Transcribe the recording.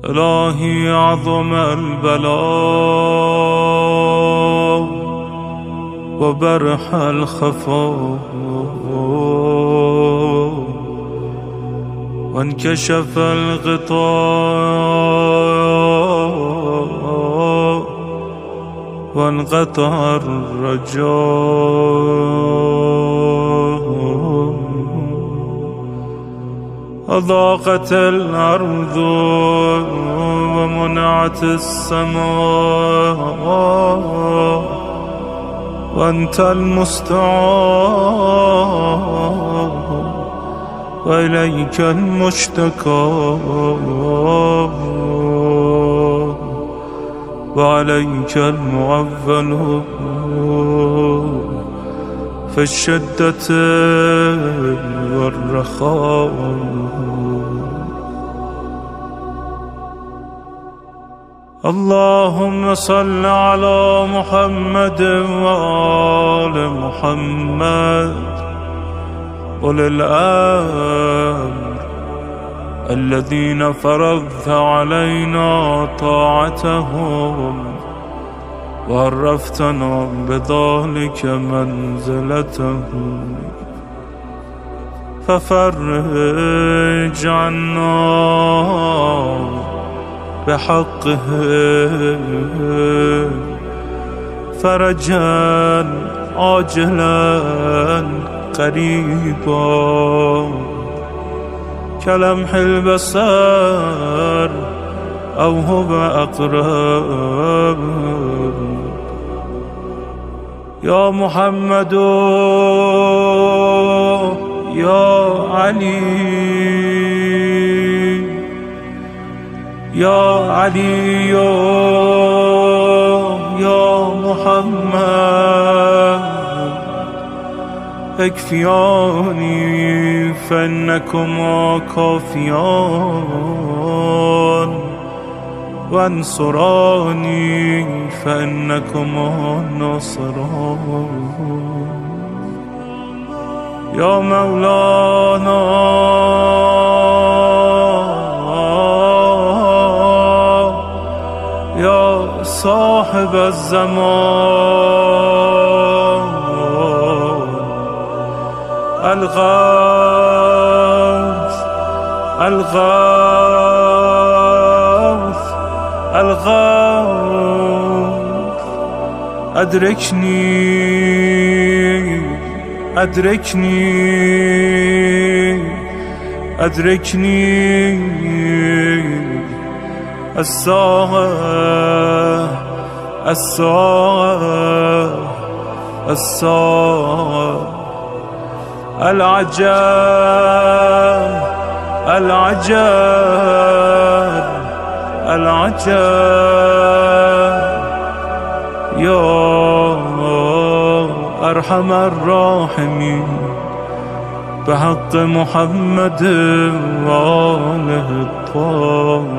إلهي عظم البلاء وبرح الخفاء وانكشف الغطاء وانقطع الرجاء أضاقت الأرض ومنعت السماء وأنت المستعان وإليك المشتكى وعليك المعول في الشدة والرخاء. اللهم صل على محمد وآل محمد أولي الأمر الذين فرضت علينا طاعتهم وعرفتنا بذلك منزلتهم، ففرج عنا بحقهم فرجا عاجلا قريبا كلمح البصر أو هو أقرب. يا محمد يا علي يا علي يا محمد اكفياني فإنكما كافيان وانصراني فإنكما ناصران. يا مولانا يا صاحب الزمان الغوث الغوث الغوث أدركني أدركني أدركني الساعة الساعة الساعة العجب العجب العجب. يا أرحم الراحمين بحق محمد وآله الطاهرين.